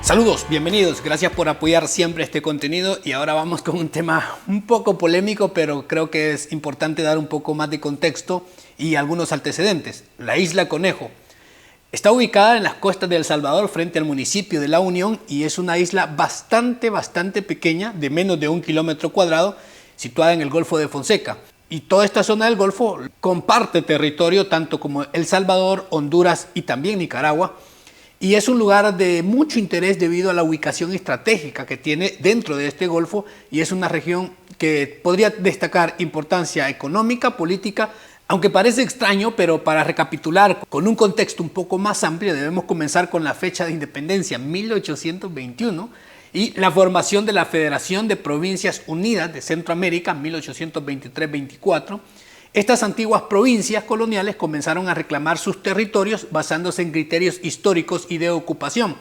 Saludos, bienvenidos, gracias por apoyar siempre este contenido y ahora vamos con un tema un poco polémico, pero creo que es importante dar un poco más de contexto y algunos antecedentes. La isla Conejo está ubicada en las costas de El Salvador frente al municipio de La Unión y es una isla bastante pequeña, de menos de 1 kilómetro cuadrado, situada en el Golfo de Fonseca. Y toda esta zona del Golfo comparte territorio tanto como El Salvador, Honduras y también Nicaragua. Y es un lugar de mucho interés debido a la ubicación estratégica que tiene dentro de este golfo y es una región que podría destacar importancia económica, política, aunque parece extraño, pero para recapitular con un contexto un poco más amplio debemos comenzar con la fecha de independencia, 1821, y la formación de la Federación de Provincias Unidas de Centroamérica, 1823-24. Estas antiguas provincias coloniales comenzaron a reclamar sus territorios basándose en criterios históricos y de ocupación.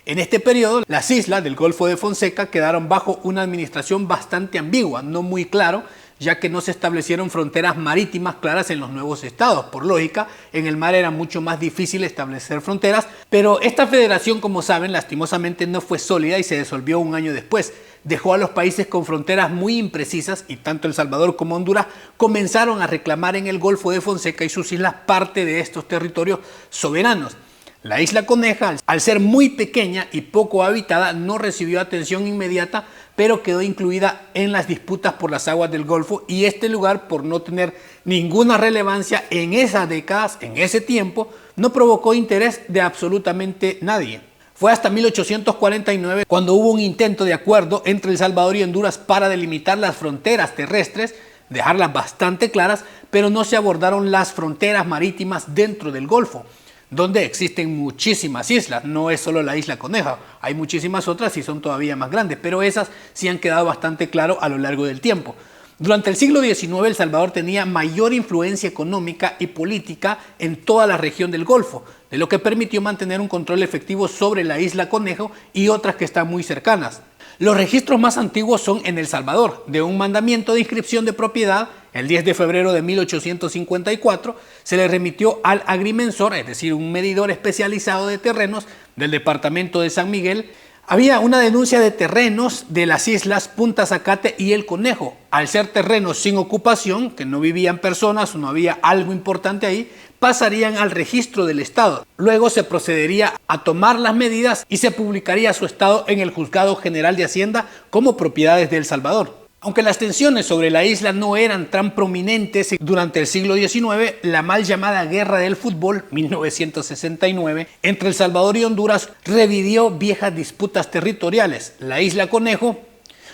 En este periodo, las islas del Golfo de Fonseca quedaron bajo una administración bastante ambigua, no muy claro, ya que no se establecieron fronteras marítimas claras en los nuevos estados. Por lógica, en el mar era mucho más difícil establecer fronteras, pero esta federación, como saben, lastimosamente no fue sólida y se disolvió un año después. Dejó a los países con fronteras muy imprecisas y tanto El Salvador como Honduras comenzaron a reclamar en el Golfo de Fonseca y sus islas parte de estos territorios soberanos. La isla Coneja, al ser muy pequeña y poco habitada, no recibió atención inmediata, pero quedó incluida en las disputas por las aguas del Golfo y este lugar, por no tener ninguna relevancia en esas décadas, en ese tiempo, no provocó interés de absolutamente nadie. Fue hasta 1849 cuando hubo un intento de acuerdo entre El Salvador y Honduras para delimitar las fronteras terrestres, dejarlas bastante claras, pero no se abordaron las fronteras marítimas dentro del Golfo, donde existen muchísimas islas, no es solo la isla Coneja, hay muchísimas otras y son todavía más grandes, pero esas sí han quedado bastante claro a lo largo del tiempo. Durante el siglo XIX, El Salvador tenía mayor influencia económica y política en toda la región del Golfo, de lo que permitió mantener un control efectivo sobre la isla Conejo y otras que están muy cercanas. Los registros más antiguos son en El Salvador, de un mandamiento de inscripción de propiedad. El 10 de febrero de 1854 se le remitió al agrimensor, es decir, un medidor especializado de terrenos del departamento de San Miguel. Había una denuncia de terrenos de las islas Punta Zacate y El Conejo. Al ser terrenos sin ocupación, que no vivían personas o no había algo importante ahí, pasarían al registro del Estado. Luego se procedería a tomar las medidas y se publicaría su estado en el Juzgado General de Hacienda como propiedades de El Salvador. Aunque las tensiones sobre la isla no eran tan prominentes durante el siglo XIX, la mal llamada Guerra del Fútbol, 1969, entre El Salvador y Honduras revivió viejas disputas territoriales. La isla Conejo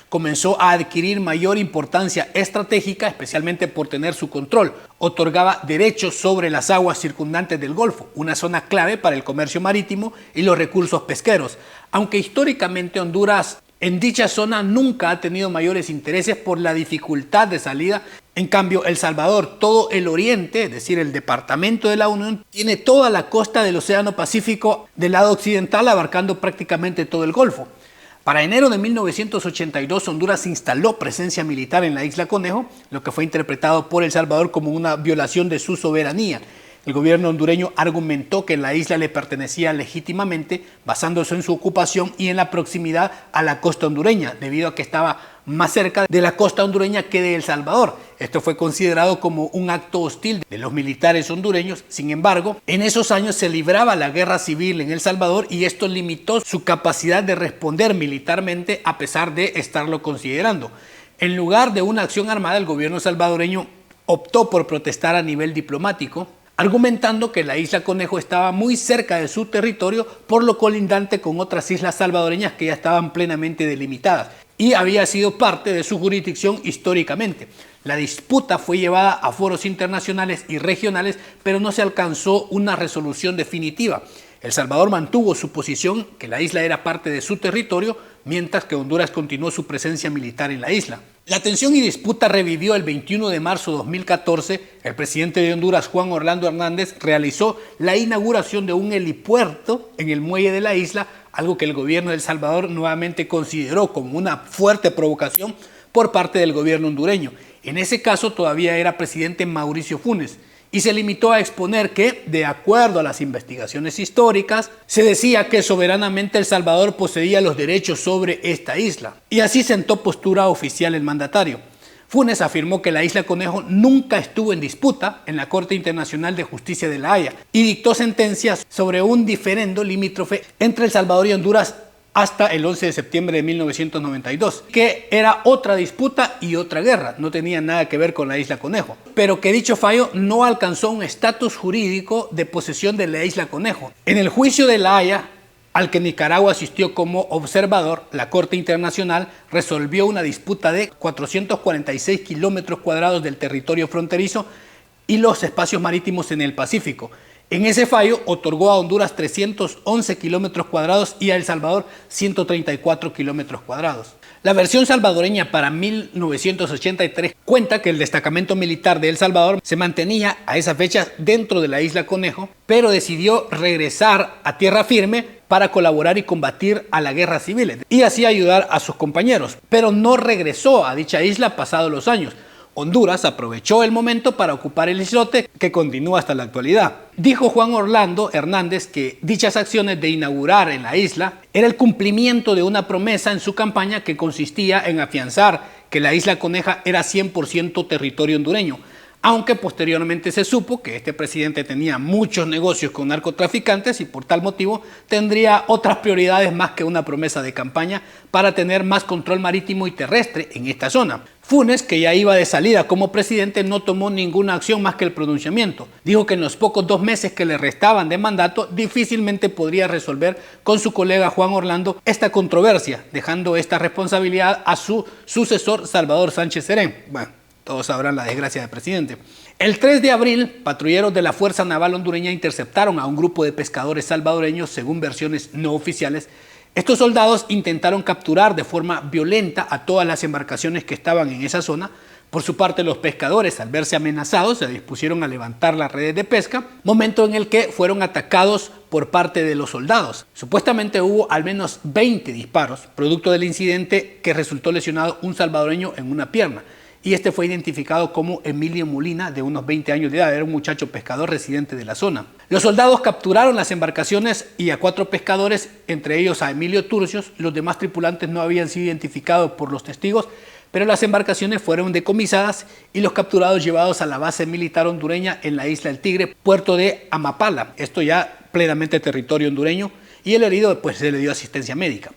comenzó a adquirir mayor importancia estratégica, especialmente por tener su control. Otorgaba derechos sobre las aguas circundantes del Golfo, una zona clave para el comercio marítimo y los recursos pesqueros. Aunque históricamente Honduras en dicha zona nunca ha tenido mayores intereses por la dificultad de salida. En cambio, El Salvador, todo el oriente, es decir, el departamento de La Unión, tiene toda la costa del Océano Pacífico del lado occidental, abarcando prácticamente todo el Golfo. Para enero de 1982, Honduras instaló presencia militar en la isla Conejo, lo que fue interpretado por El Salvador como una violación de su soberanía. El gobierno hondureño argumentó que la isla le pertenecía legítimamente, basándose en su ocupación y en la proximidad a la costa hondureña, debido a que estaba más cerca de la costa hondureña que de El Salvador. Esto fue considerado como un acto hostil de los militares hondureños. Sin embargo, en esos años se libraba la guerra civil en El Salvador y esto limitó su capacidad de responder militarmente a pesar de estarlo considerando. En lugar de una acción armada, el gobierno salvadoreño optó por protestar a nivel diplomático, argumentando que la isla Conejo estaba muy cerca de su territorio por lo colindante con otras islas salvadoreñas que ya estaban plenamente delimitadas y había sido parte de su jurisdicción históricamente. La disputa fue llevada a foros internacionales y regionales, pero no se alcanzó una resolución definitiva. El Salvador mantuvo su posición que la isla era parte de su territorio, mientras que Honduras continuó su presencia militar en la isla. La tensión y disputa revivió el 21 de marzo de 2014. El presidente de Honduras, Juan Orlando Hernández, realizó la inauguración de un helipuerto en el muelle de la isla, algo que el gobierno de El Salvador nuevamente consideró como una fuerte provocación por parte del gobierno hondureño. En ese caso todavía era presidente Mauricio Funes. y se limitó a exponer que, de acuerdo a las investigaciones históricas, se decía que soberanamente El Salvador poseía los derechos sobre esta isla. Y así sentó postura oficial el mandatario. Funes afirmó que la Isla Conejo nunca estuvo en disputa en la Corte Internacional de Justicia de La Haya y dictó sentencias sobre un diferendo limítrofe entre El Salvador y Honduras hasta el 11 de septiembre de 1992, que era otra disputa y otra guerra, no tenía nada que ver con la Isla Conejo, pero que dicho fallo no alcanzó un estatus jurídico de posesión de la Isla Conejo. En el juicio de La Haya, al que Nicaragua asistió como observador, la Corte Internacional resolvió una disputa de 446 kilómetros cuadrados del territorio fronterizo y los espacios marítimos en el Pacífico. En ese fallo otorgó a Honduras 311 kilómetros cuadrados y a El Salvador 134 kilómetros cuadrados. La versión salvadoreña para 1983 cuenta que el destacamento militar de El Salvador se mantenía a esa fecha dentro de la Isla Conejo, pero decidió regresar a tierra firme para colaborar y combatir a la guerra civil y así ayudar a sus compañeros, pero no regresó a dicha isla pasados los años. Honduras aprovechó el momento para ocupar el islote que continúa hasta la actualidad. Dijo Juan Orlando Hernández que dichas acciones de inaugurar en la isla era el cumplimiento de una promesa en su campaña que consistía en afianzar que la Isla Coneja era 100% territorio hondureño, aunque posteriormente se supo que este presidente tenía muchos negocios con narcotraficantes y por tal motivo tendría otras prioridades más que una promesa de campaña para tener más control marítimo y terrestre en esta zona. Funes, que ya iba de salida como presidente, no tomó ninguna acción más que el pronunciamiento. Dijo que en los pocos 2 meses que le restaban de mandato difícilmente podría resolver con su colega Juan Orlando esta controversia, dejando esta responsabilidad a su sucesor Salvador Sánchez Serén. Bueno, todos sabrán la desgracia del presidente. El 3 de abril, patrulleros de la Fuerza Naval hondureña interceptaron a un grupo de pescadores salvadoreños, según versiones no oficiales. Estos soldados intentaron capturar de forma violenta a todas las embarcaciones que estaban en esa zona. Por su parte, los pescadores, al verse amenazados, se dispusieron a levantar las redes de pesca, momento en el que fueron atacados por parte de los soldados. Supuestamente hubo al menos 20 disparos, producto del incidente que resultó lesionado un salvadoreño en una pierna. Y este fue identificado como Emilio Molina, de unos 20 años de edad, era un muchacho pescador residente de la zona. Los soldados capturaron las embarcaciones y a 4 pescadores, entre ellos a Emilio Turcios. Los demás tripulantes no habían sido identificados por los testigos, pero las embarcaciones fueron decomisadas y los capturados llevados a la base militar hondureña en la isla del Tigre, puerto de Amapala, esto ya plenamente territorio hondureño, y el herido pues se le dio asistencia médica.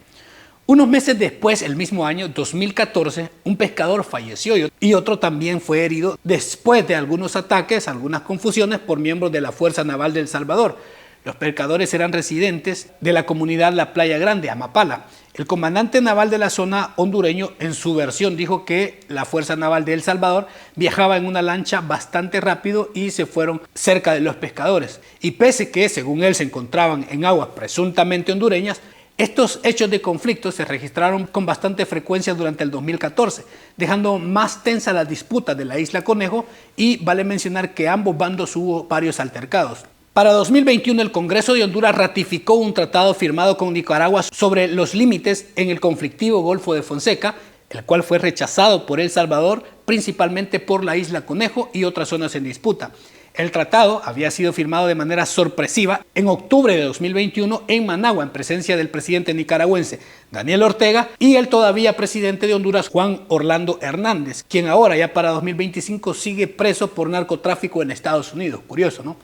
Unos meses después, el mismo año 2014, un pescador falleció y otro también fue herido después de algunos ataques, algunas confusiones por miembros de la Fuerza Naval de El Salvador. Los pescadores eran residentes de la comunidad La Playa Grande, Amapala. El comandante naval de la zona hondureño, en su versión, dijo que la Fuerza Naval de El Salvador viajaba en una lancha bastante rápido y se fueron cerca de los pescadores. Y pese que, según él, se encontraban en aguas presuntamente hondureñas, estos hechos de conflicto se registraron con bastante frecuencia durante el 2014, dejando más tensa la disputa de la Isla Conejo y vale mencionar que ambos bandos hubo varios altercados. Para 2021 el Congreso de Honduras ratificó un tratado firmado con Nicaragua sobre los límites en el conflictivo Golfo de Fonseca, el cual fue rechazado por El Salvador, principalmente por la Isla Conejo y otras zonas en disputa. El tratado había sido firmado de manera sorpresiva en octubre de 2021 en Managua, en presencia del presidente nicaragüense Daniel Ortega y el todavía presidente de Honduras, Juan Orlando Hernández, quien ahora ya para 2025 sigue preso por narcotráfico en Estados Unidos. Curioso, ¿no?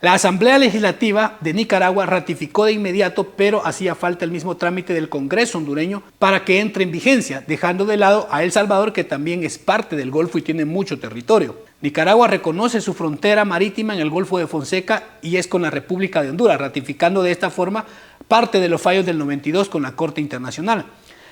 La Asamblea Legislativa de Nicaragua ratificó de inmediato, pero hacía falta el mismo trámite del Congreso hondureño para que entre en vigencia, dejando de lado a El Salvador, que también es parte del Golfo y tiene mucho territorio. Nicaragua reconoce su frontera marítima en el Golfo de Fonseca y es con la República de Honduras, ratificando de esta forma parte de los fallos del 92 con la Corte Internacional.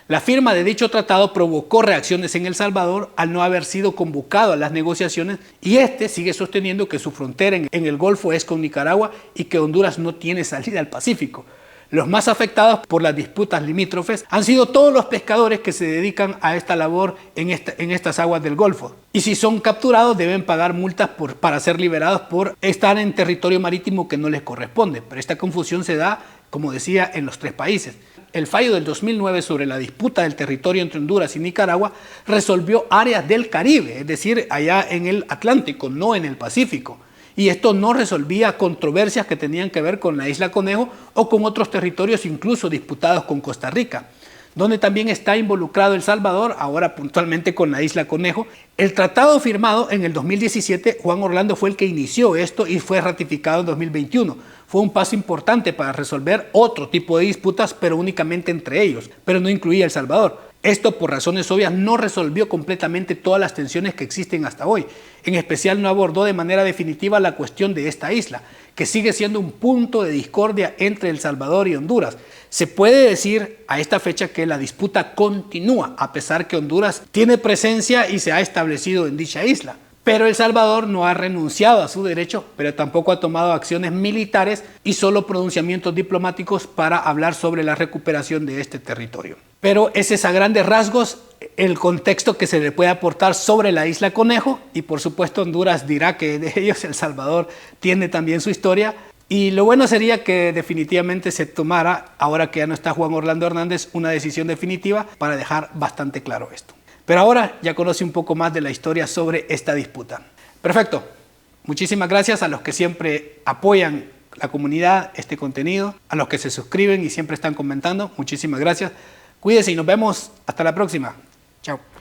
La firma de dicho tratado provocó reacciones en El Salvador al no haber sido convocado a las negociaciones y este sigue sosteniendo que su frontera en el Golfo es con Nicaragua y que Honduras no tiene salida al Pacífico. Los más afectados por las disputas limítrofes han sido todos los pescadores que se dedican a esta labor en estas aguas del Golfo. Y si son capturados deben pagar multas para ser liberados por estar en territorio marítimo que no les corresponde. Pero esta confusión se da, como decía, en los 3 países. El fallo del 2009 sobre la disputa del territorio entre Honduras y Nicaragua resolvió áreas del Caribe, es decir, allá en el Atlántico, no en el Pacífico. y esto no resolvía controversias que tenían que ver con la Isla Conejo o con otros territorios incluso disputados con Costa Rica, donde también está involucrado El Salvador, ahora puntualmente con la Isla Conejo. El tratado firmado en el 2017, Juan Orlando fue el que inició esto y fue ratificado en 2021. Fue un paso importante para resolver otro tipo de disputas, pero únicamente entre ellos, pero no incluía El Salvador. Esto, por razones obvias, no resolvió completamente todas las tensiones que existen hasta hoy. En especial no abordó de manera definitiva la cuestión de esta isla, que sigue siendo un punto de discordia entre El Salvador y Honduras. Se puede decir a esta fecha que la disputa continúa, a pesar que Honduras tiene presencia y se ha establecido en dicha isla. Pero El Salvador no ha renunciado a su derecho, pero tampoco ha tomado acciones militares y solo pronunciamientos diplomáticos para hablar sobre la recuperación de este territorio. Pero ese es a grandes rasgos el contexto que se le puede aportar sobre la Isla Conejo, y por supuesto Honduras dirá que de ellos El Salvador tiene también su historia, y lo bueno sería que definitivamente se tomara, ahora que ya no está Juan Orlando Hernández, una decisión definitiva para dejar bastante claro esto. Pero ahora ya conoce un poco más de la historia sobre esta disputa. Perfecto. Muchísimas gracias a los que siempre apoyan la comunidad, este contenido, a los que se suscriben y siempre están comentando. Muchísimas gracias. Cuídense y nos vemos hasta la próxima. Chao.